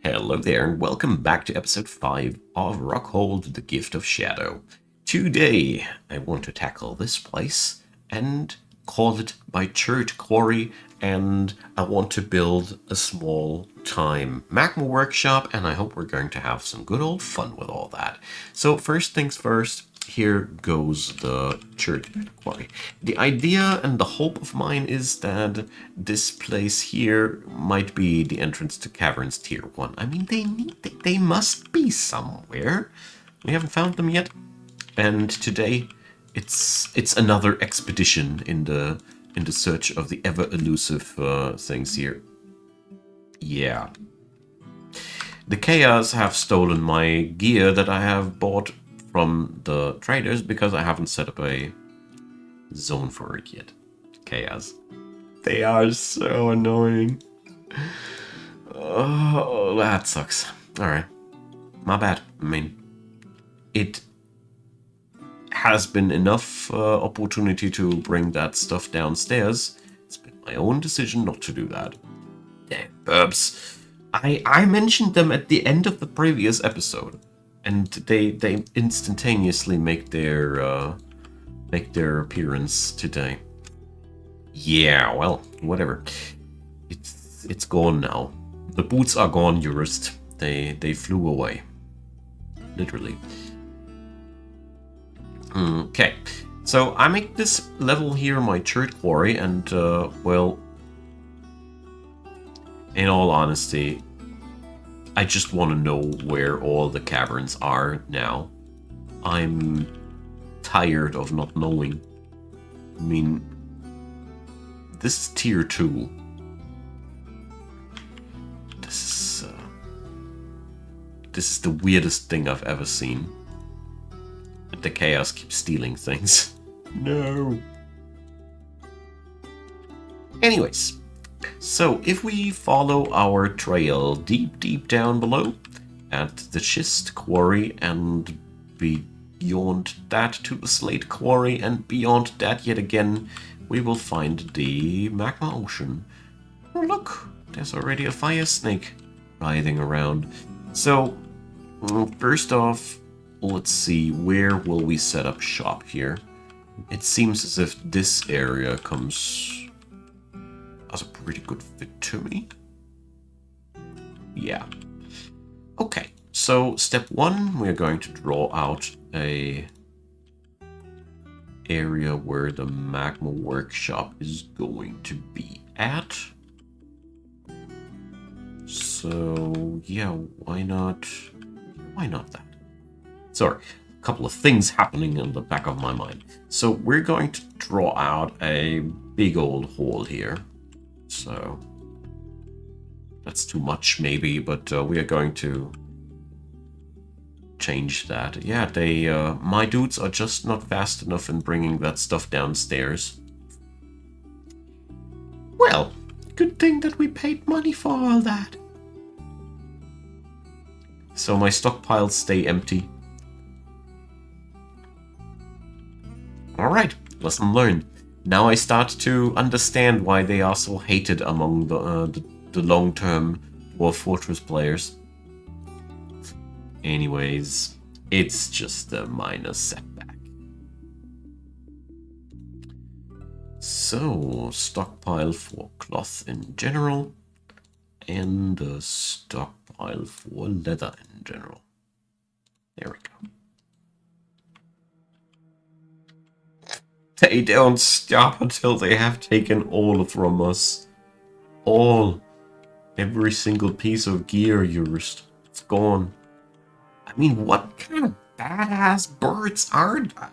Hello there, and welcome back to episode 5 of Rockhold, the Gift of Shadow. Today, I want to tackle this place and call it my third quarry, and I want to build a small time magma workshop, and I hope we're going to have some good old fun with all that. So first things first, here goes the third quarry. The idea and the hope of mine is that this place here might be the entrance to Caverns Tier 1. I mean, they must be somewhere. We haven't found them yet. And today, it's another expedition in the search of the ever elusive things here. Yeah. The Chaos have stolen my gear that I have bought from the traders because I haven't set up a zone for it yet. Chaos. They are so annoying. Oh, that sucks. Alright. My bad. I mean, it has been enough opportunity to bring that stuff downstairs. It's been my own decision not to do that. Damn burps. I mentioned them at the end of the previous episode, and they instantaneously make their appearance today. Yeah, well, whatever. It's gone now. The boots are gone, Jurist. They flew away. Literally. Okay, so I make this level here my third quarry, and well, in all honesty, I just want to know where all the caverns are now. I'm tired of not knowing. I mean, this is tier 2. This is the weirdest thing I've ever seen. And the Chaos keeps stealing things. No. Anyways, so if we follow our trail deep down below at the schist quarry and beyond that to the slate quarry and beyond that yet again, we will find the magma ocean. Oh look, there's already a fire snake writhing around. So first off, let's see, where will we set up shop here? It seems as if this area comes as a pretty good fit to me. Yeah. Okay, so step 1, we're going to draw out a area where the magma workshop is going to be at. So yeah, why not that? Sorry, a couple of things happening in the back of my mind. So we're going to draw out a big old hole here. So that's too much maybe, but we are going to change that. Yeah, my dudes are just not fast enough in bringing that stuff downstairs. Well, good thing that we paid money for all that. So my stockpiles stay empty. Alright, lesson learned. Now I start to understand why they are so hated among the long-term Dwarf Fortress players. Anyways, it's just a minor setback. So, stockpile for cloth in general, and a stockpile for leather in general. There we go. They don't stop until they have taken all from us. All. Every single piece of gear, Jurist. It's gone. I mean, what kind of badass birds are that?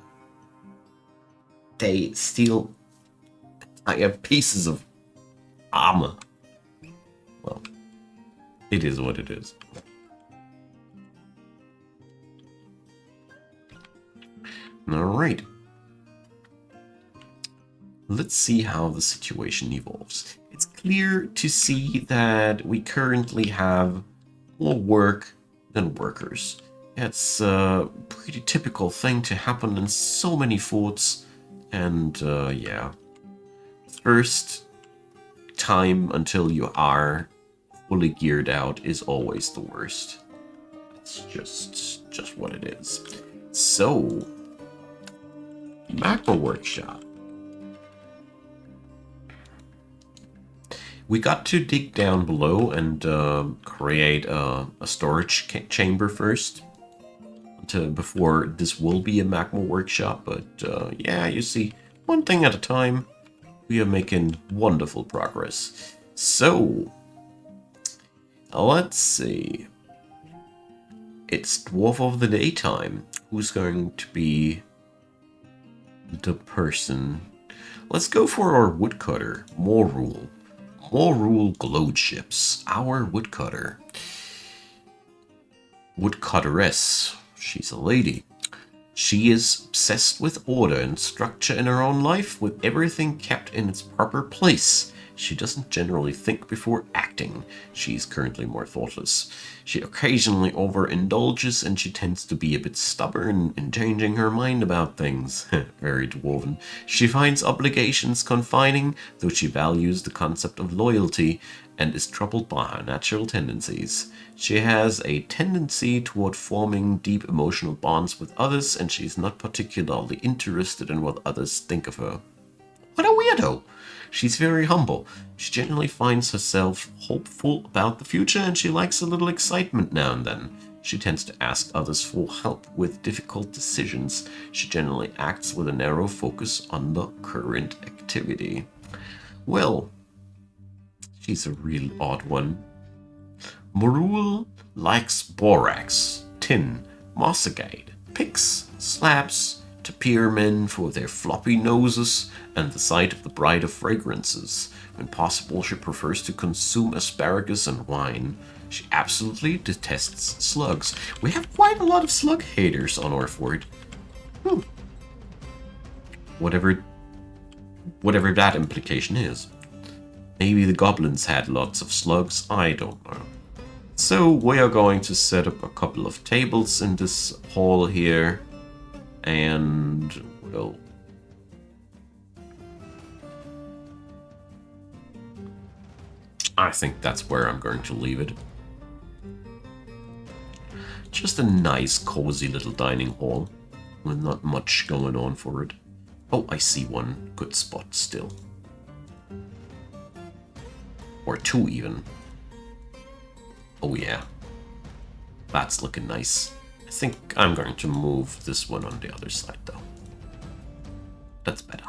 They steal entire pieces of armor. Well, it is what it is. Alright. Let's see how the situation evolves. It's clear to see that we currently have more work than workers. It's a pretty typical thing to happen in so many forts, and yeah. First time until you are fully geared out is always the worst. It's just what it is. So, MAGMA workshop. We got to dig down below and create a storage chamber first. Before this will be a MAGMA workshop, but yeah, you see, one thing at a time. We are making wonderful progress. So, let's see. It's Dwarf of the Daytime. Who's going to be the person? Let's go for our woodcutter, Morul. Morul Glowed Ships, our woodcutter. Woodcutteress. She's a lady. She is obsessed with order and structure in her own life, with everything kept in its proper place. She doesn't generally think before acting. She's currently more thoughtless. She occasionally overindulges, and she tends to be a bit stubborn in changing her mind about things. Very dwarven. She finds obligations confining, though she values the concept of loyalty, and is troubled by her natural tendencies. She has a tendency toward forming deep emotional bonds with others, and she's not particularly interested in what others think of her. What a weirdo! She's very humble. She generally finds herself hopeful about the future, and she likes a little excitement now and then. She tends to ask others for help with difficult decisions. She generally acts with a narrow focus on the current activity. Well, she's a real odd one. Morul likes borax, tin, mossagate, picks, slabs, tapirmen for their floppy noses, and the sight of the bride of fragrances. When possible, she prefers to consume asparagus and wine. She absolutely detests slugs. We have quite a lot of slug haters on our fort. Whatever that implication is. Maybe the goblins had lots of slugs, I don't know. So we are going to set up a couple of tables in this hall here. And, well, I think that's where I'm going to leave it. Just a nice, cozy little dining hall with not much going on for it. Oh, I see one good spot still. Or two even. Oh yeah. That's looking nice. I think I'm going to move this one on the other side though. That's better.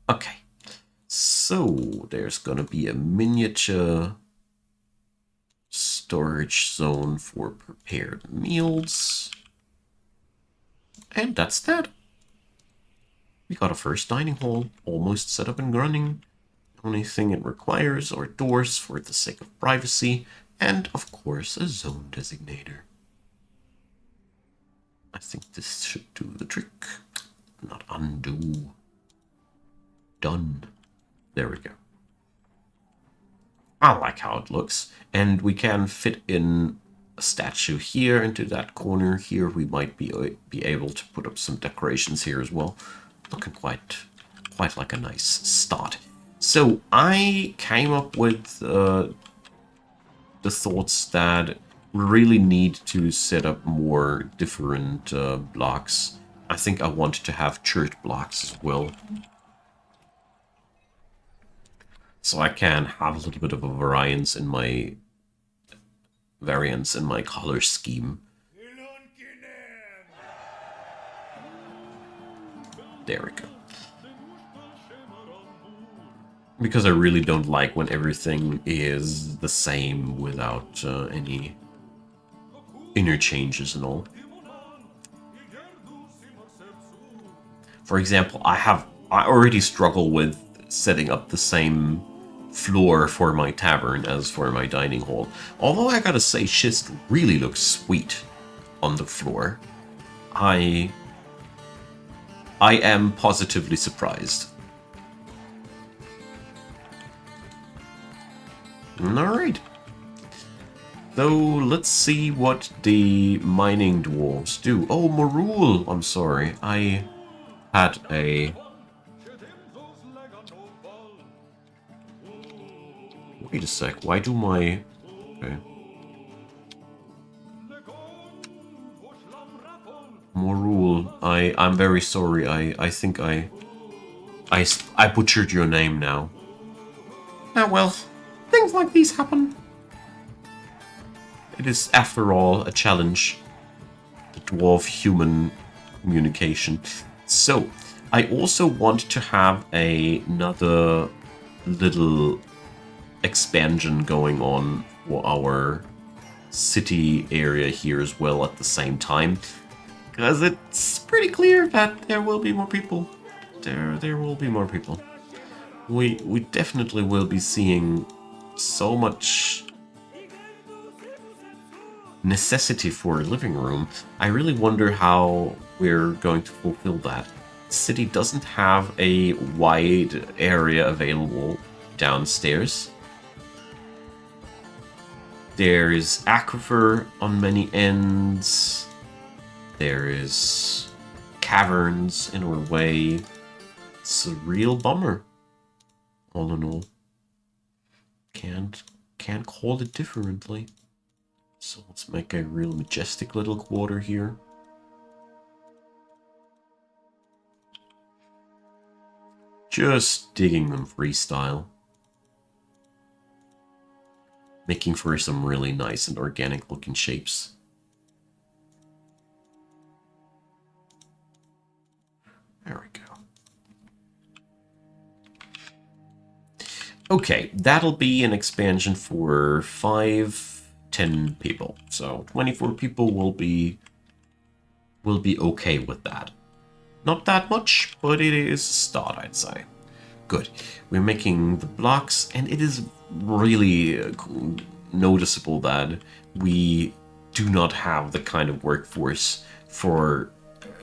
Okay. So there's gonna be a miniature storage zone for prepared meals. And that's that. We got a first dining hall almost set up and running. The only thing it requires are doors for the sake of privacy, and of course a zone designator. I think this should do the trick. Not undo. Done. There we go. I like how it looks. And we can fit in a statue here into that corner here. We might be able to put up some decorations here as well. Looking quite like a nice start. So I came up with the thoughts that we really need to set up more different blocks. I think I want to have church blocks as well. So I can have a little bit of a variance in my color scheme. There we go. Because I really don't like when everything is the same without any interchanges and all. For example, I already struggle with setting up the same floor for my tavern as for my dining hall. Although I gotta say, schist really looks sweet on the floor. I am positively surprised. Alright. So let's see what the mining dwarves do. Oh, Morul! I'm sorry. I had a... Wait a a sec. Why do my... Okay. More rule. I'm very sorry. I think I butchered your name now. Ah, well. Things like these happen. It is, after all, a challenge. The dwarf-human communication. So, I also want to have another little expansion going on for our city area here as well at the same time. Because it's pretty clear that there will be more people. There will be more people. We definitely will be seeing so much necessity for a living room. I really wonder how we're going to fulfill that. The city doesn't have a wide area available downstairs. There's aquifer on many ends. There is caverns in our way. It's a real bummer. All in all. Can't call it differently. So let's make a real majestic little quarter here. Just digging them freestyle. Making for some really nice and organic looking shapes. There we go. Okay, that'll be an expansion for 10 people. So 24 people will be okay with that. Not that much, but it is a start, I'd say. Good. We're making the blocks, and it is really noticeable that we do not have the kind of workforce for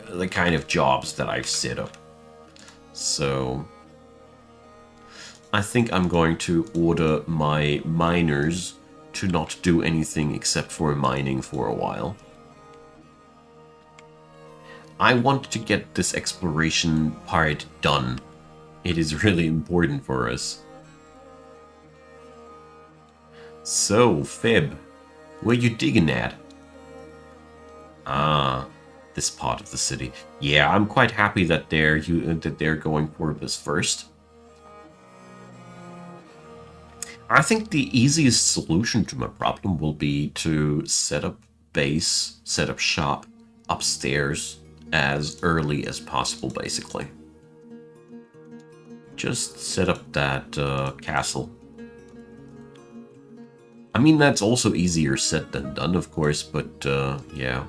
the kind of jobs that I've set up. So I think I'm going to order my miners to not do anything except for mining for a while. I want to get this exploration part done. It is really important for us. So, Feb, where you digging at? Ah, this part of the city. Yeah, I'm quite happy that they're going for this first. I think the easiest solution to my problem will be to set up base, set up shop upstairs as early as possible, basically. Just set up that castle. I mean, that's also easier said than done, of course, but yeah.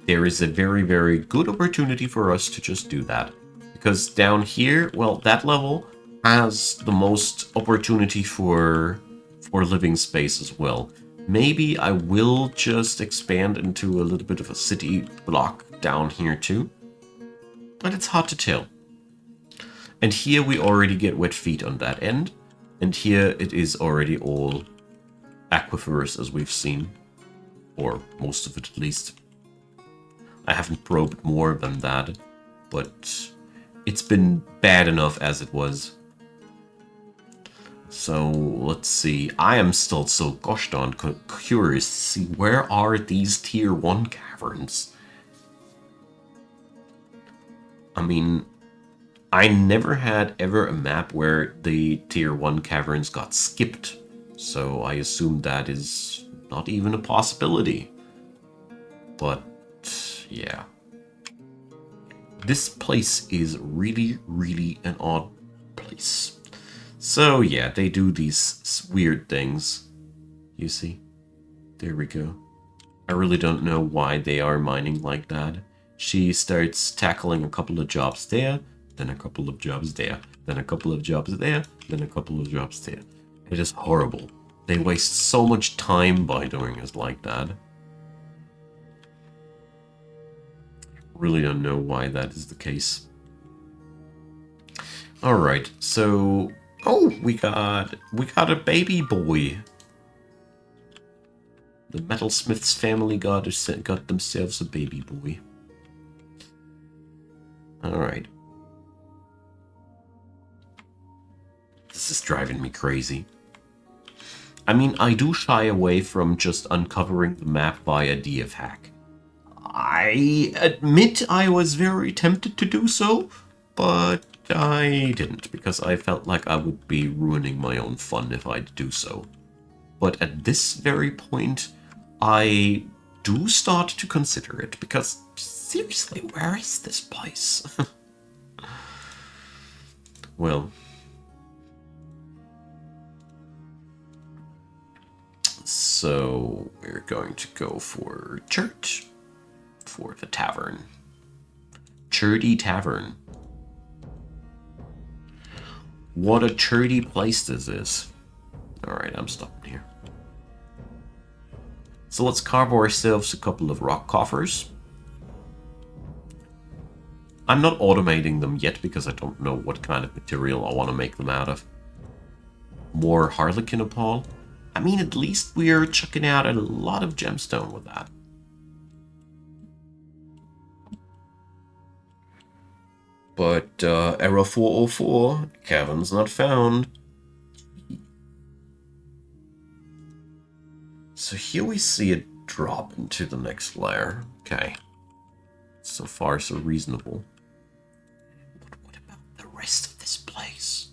There is a very, very good opportunity for us to just do that. Because down here, well, that level has the most opportunity for living space as well. Maybe I will just expand into a little bit of a city block down here too. But it's hard to tell. And here we already get wet feet on that end. And here it is already all aquifers, as we've seen. Or most of it at least. I haven't probed more than that. But it's been bad enough as it was. So, let's see. I am still so gosh darn curious to see where are these tier 1 caverns. I mean, I never had ever a map where the tier 1 caverns got skipped. So I assume that is not even a possibility. But, yeah. This place is really, really an odd place. So yeah, they do these weird things. You see? There we go. I really don't know why they are mining like that. She starts tackling a couple of jobs there, then a couple of jobs there, then a couple of jobs there, then a couple of jobs there. It is horrible. They waste so much time by doing it like that. Really don't know why that is the case. Alright, so... Oh, we got a baby boy. The metalsmith's family got themselves a baby boy. Alright. This is driving me crazy. I mean, I do shy away from just uncovering the map via DF hack. I admit I was very tempted to do so, but I didn't, because I felt like I would be ruining my own fun if I do so. But at this very point, I do start to consider it, because seriously, where is this place? Well, so we're going to go for church, for the tavern. Churdy Tavern. What a churdy place this is. Alright, I'm stopping here. So let's carve ourselves a couple of rock coffers. I'm not automating them yet because I don't know what kind of material I want to make them out of. More harlequin opal. I mean, at least we're chucking out a lot of gemstone with that. But error 404, caverns not found. So here we see it drop into the next layer. Okay. So far, so reasonable. But what about the rest of this place?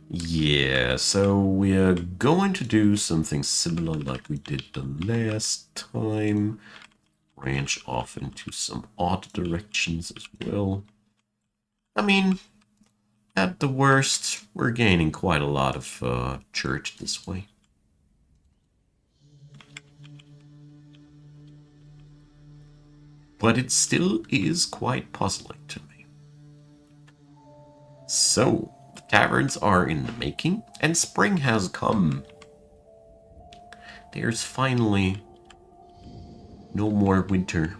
Yeah, so we're going to do something similar like we did the last time. Branch off into some odd directions as well. I mean, at the worst, we're gaining quite a lot of church this way. But it still is quite puzzling to me. So, the caverns are in the making, and spring has come. There's finally no more winter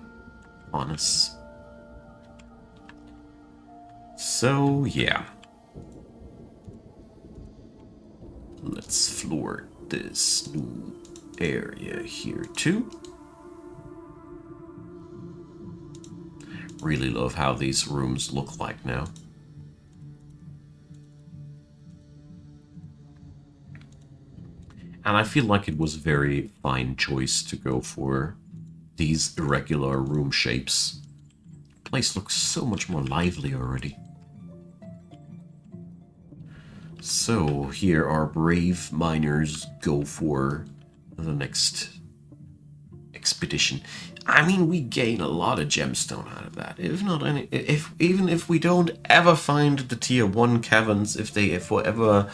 on us. So, yeah. Let's floor this new area here too. Really love how these rooms look like now. And I feel like it was a very fine choice to go for these irregular room shapes. The place looks so much more lively already. So here our brave miners go for the next expedition. I mean, we gain a lot of gemstone out of that. Even if we don't ever find the tier 1 caverns, if they ever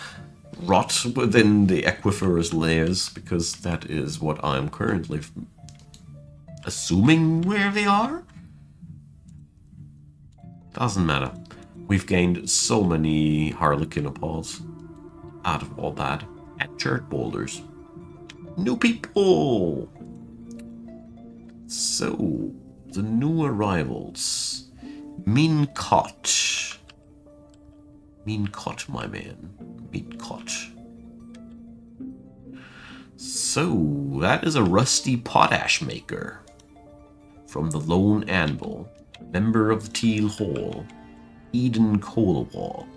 rot within the aquiferous layers, because that is what I'm currently assuming where they are. Doesn't matter. We've gained so many harlequin opals out of all that. And church boulders. New people! So, the new arrivals. Mincott. Mincott, my man. Mincott. So, that is a rusty potash maker. From the Lone Anvil. Member of the Teal Hall. Eden Colewald.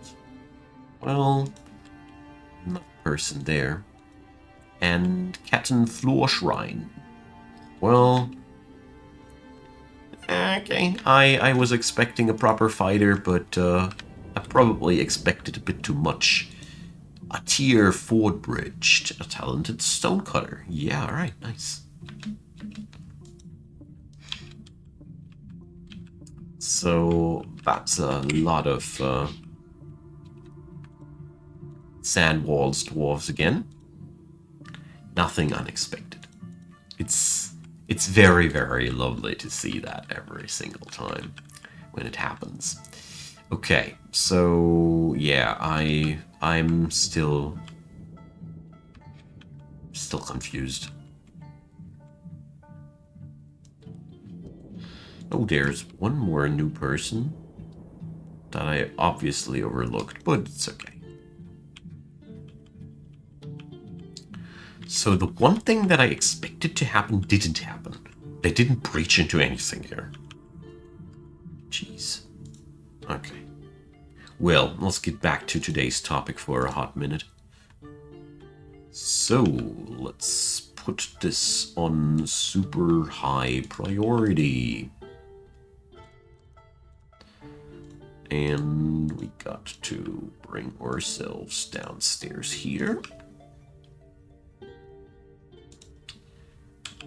Well, not a person there. And Captain Florshrine. Well, okay. I was expecting a proper fighter, but I probably expected a bit too much. A tier Fordbridge, a talented stonecutter. Yeah, alright, nice. So that's a lot of sand walls dwarves again. Nothing unexpected. It's very, very lovely to see that every single time when it happens. Okay, so yeah, I'm still confused. Oh, there's one more new person that I obviously overlooked, but it's okay. So the one thing that I expected to happen didn't happen. They didn't breach into anything here. Jeez. Okay. Well, let's get back to today's topic for a hot minute. So, let's put this on super high priority. And we got to bring ourselves downstairs here.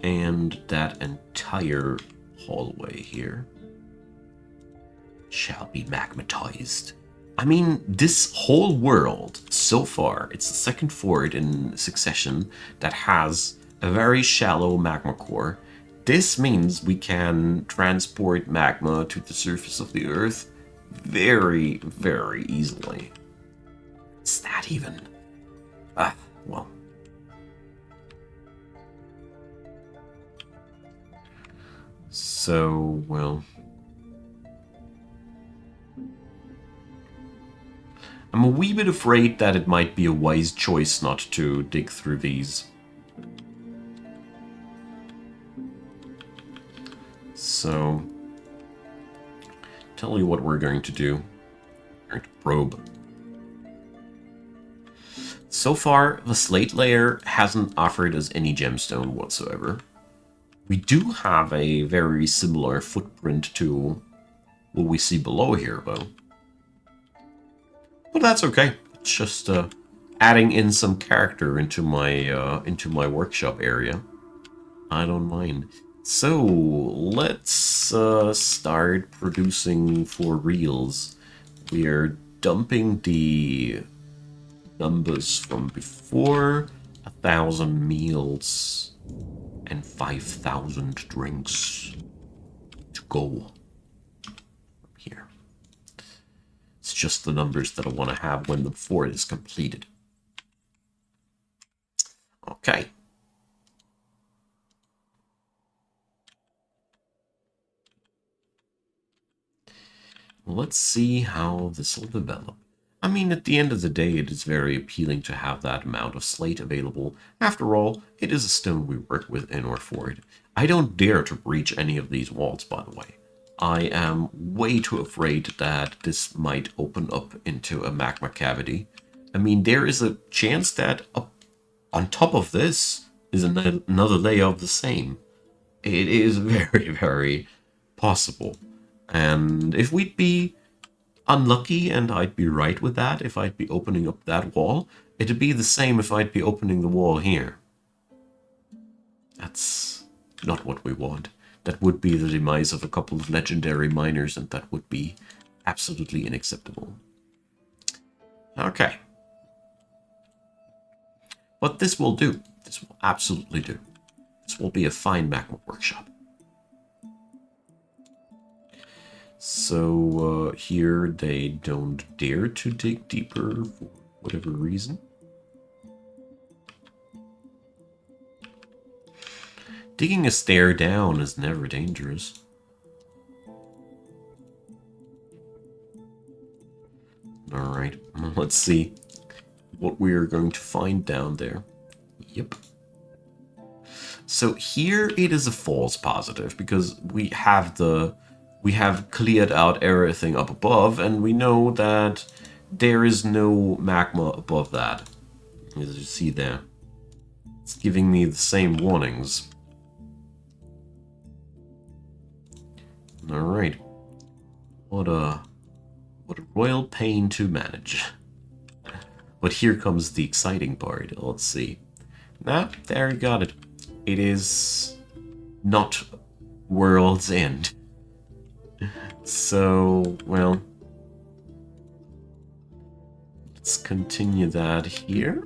And that entire hallway here shall be magmatized. I mean, this whole world, so far, it's the second fort in succession that has a very shallow magma core. This means we can transport magma to the surface of the Earth very, very easily. Is that even? Well. So, well. I'm a wee bit afraid that it might be a wise choice not to dig through these. So, tell you what we're going to do. We're going to probe. So far, the slate layer hasn't offered us any gemstone whatsoever. We do have a very similar footprint to what we see below here, though. But that's okay. It's just adding in some character into my workshop area. I don't mind. So let's start producing for reals. We are dumping the numbers from before, 1,000 meals and 5,000 drinks to go from here. It's just the numbers that I want to have when the fort is completed. Okay. Let's see how this will develop. I mean, at the end of the day, it is very appealing to have that amount of slate available. After all, it is a stone we work with in our fort. I don't dare to breach any of these walls, by the way. I am way too afraid that this might open up into a magma cavity. I mean, there is a chance that on top of this is another layer of the same. It is very, very possible. And if we'd be unlucky and I'd be right with that, if I'd be opening up that wall, it'd be the same if I'd be opening the wall here. That's not what we want. That would be the demise of a couple of legendary miners, and that would be absolutely unacceptable. Okay. But this will do. This will absolutely do. This will be a fine magma workshop. So here they don't dare to dig deeper for whatever reason. Digging a stair down is never dangerous. Alright, let's see what we are going to find down there. Yep. So here it is a false positive because we have cleared out everything up above, and we know that there is no magma above that. As you see there. It's giving me the same warnings. Alright. What a royal pain to manage. But here comes the exciting part. Let's see. Nah, there you got it. It is not World's End. So, well, let's continue that here.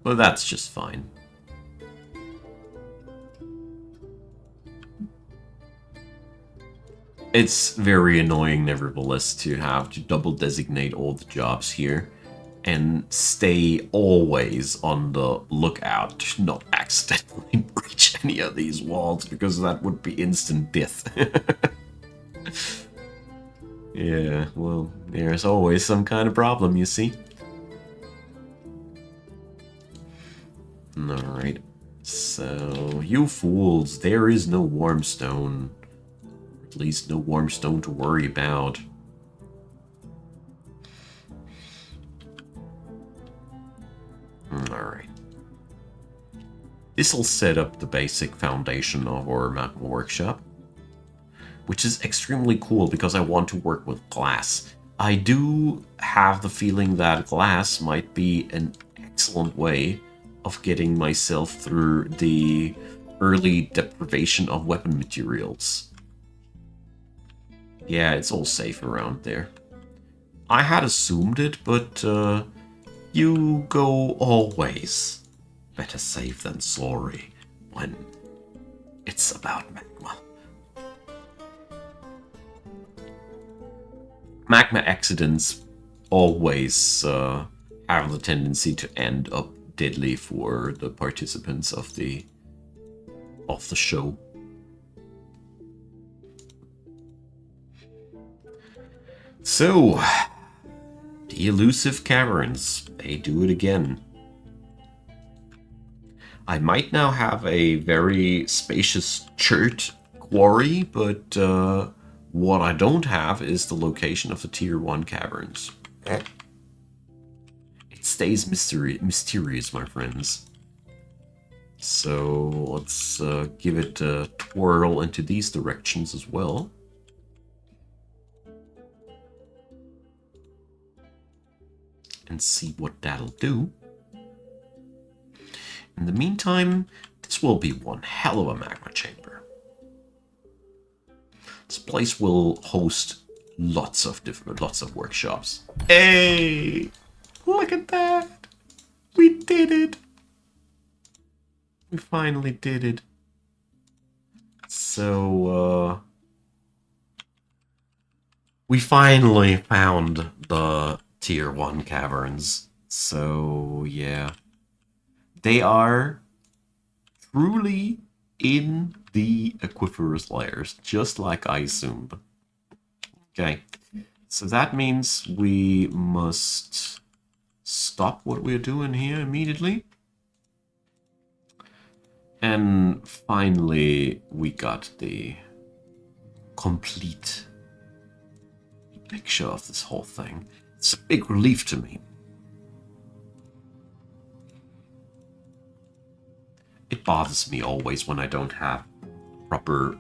Well, that's just fine. It's very annoying, nevertheless, to have to double designate all the jobs here and stay always on the lookout to not accidentally breach any of these walls, because that would be instant death. Yeah, well, there's always some kind of problem, you see. Alright, so you fools, there is no warm stone. At least no warm stone to worry about. Alright. This'll set up the basic foundation of our MAGMA workshop, which is extremely cool because I want to work with glass. I do have the feeling that glass might be an excellent way of getting myself through the early deprivation of weapon materials. Yeah, it's all safe around there. I had assumed it, but you go always better safe than sorry when it's about magma. Magma accidents always have the tendency to end up deadly for the participants of the show. So, the elusive caverns, they do it again. I might now have a very spacious chert quarry, but what I don't have is the location of the tier 1 caverns. It stays mysterious, my friends. So let's give it a twirl into these directions as well. And see what that'll do. In the meantime, this will be one hell of a magma chamber. This place will host lots of workshops. Hey! Look at that! We did it! We finally did it. So, we finally found the tier 1 caverns. So, yeah. They are truly in the aquiferous layers, just like I assumed. Okay, so that means we must stop what we're doing here immediately. And finally, we got the complete picture of this whole thing. It's a big relief to me. It bothers me always when I don't have proper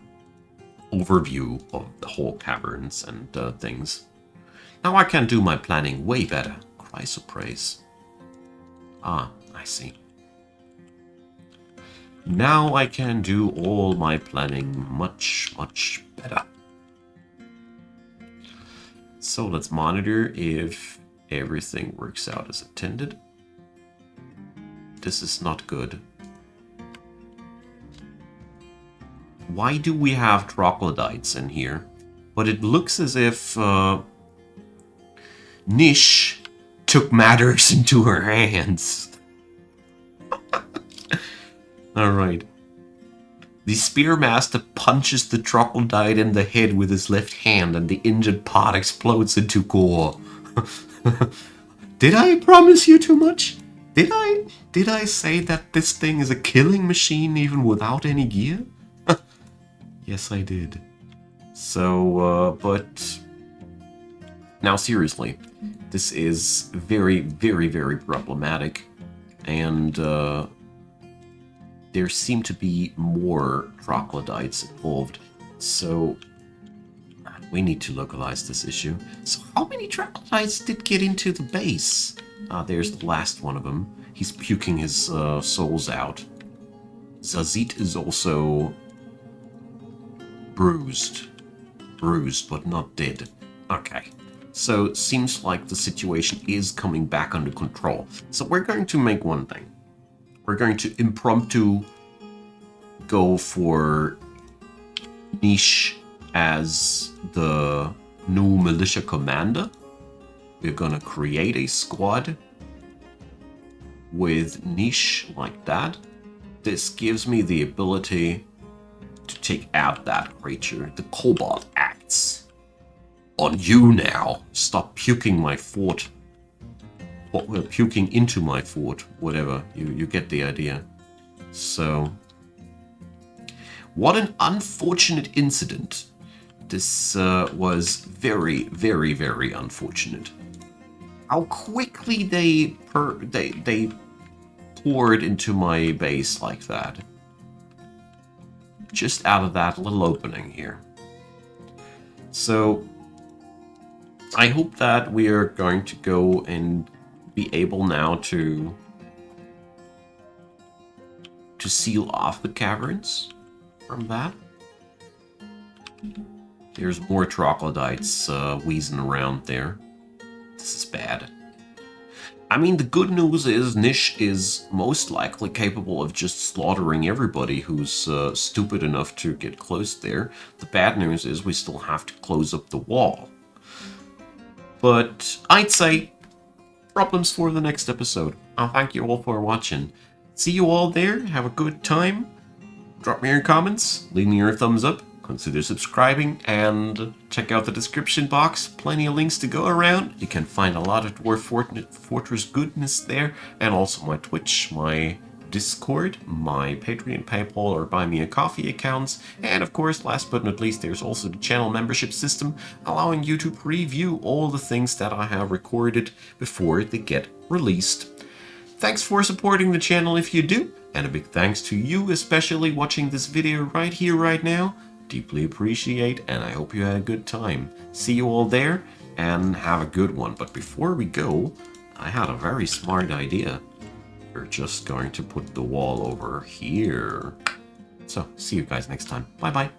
overview of the whole caverns and things. Now I can do my planning way better. Christ of praise. Ah, I see. Now I can do all my planning much, much better. So let's monitor if everything works out as intended. This is not good. Why do we have troglodytes in here? But it looks as if Nish took matters into her hands. Alright. The Spearmaster punches the troglodyte in the head with his left hand and the injured part explodes into gore. Did I promise you too much? Did I say that this thing is a killing machine even without any gear? Yes, I did. So, but... Now, seriously, this is very, very, very problematic. And, there seem to be more troglodytes involved. So, we need to localize this issue. So, how many troglodytes did get into the base? There's the last one of them. He's puking his souls out. Zazit is also... bruised, but not dead. Okay, so it seems like the situation is coming back under control. So we're going to make one thing. We're going to impromptu go for Niche as the new militia commander. We're going to create a squad with Niche like that. This gives me the ability to take out that creature. The Cobalt acts on you now. Stop puking my fort. Puking into my fort. Whatever. You get the idea. So, What an unfortunate incident. This was very, very, very unfortunate. How quickly they poured into my base like that. Just out of that little opening here. So I hope that we are going to go and be able now to seal off the caverns from that. There's more troglodytes wheezing around there. This is bad. I mean, the good news is Nish is most likely capable of just slaughtering everybody who's stupid enough to get close there. The bad news is we still have to close up the wall. But I'd say problems for the next episode. I'll thank you all for watching. See you all there. Have a good time. Drop me your comments. Leave me your thumbs up. Consider subscribing and check out the description box. Plenty of links to go around. You can find a lot of Dwarf Fortress goodness there. And also my Twitch, my Discord, my Patreon, PayPal, or Buy Me a Coffee accounts. And of course, last but not least, there's also the channel membership system, allowing you to preview all the things that I have recorded before they get released. Thanks for supporting the channel if you do, and a big thanks to you especially watching this video right here, right now. Deeply appreciate, and I hope you had a good time. See you all there, and have a good one. But before we go, I had a very smart idea. We're just going to put the wall over here. So, see you guys next time. Bye-bye.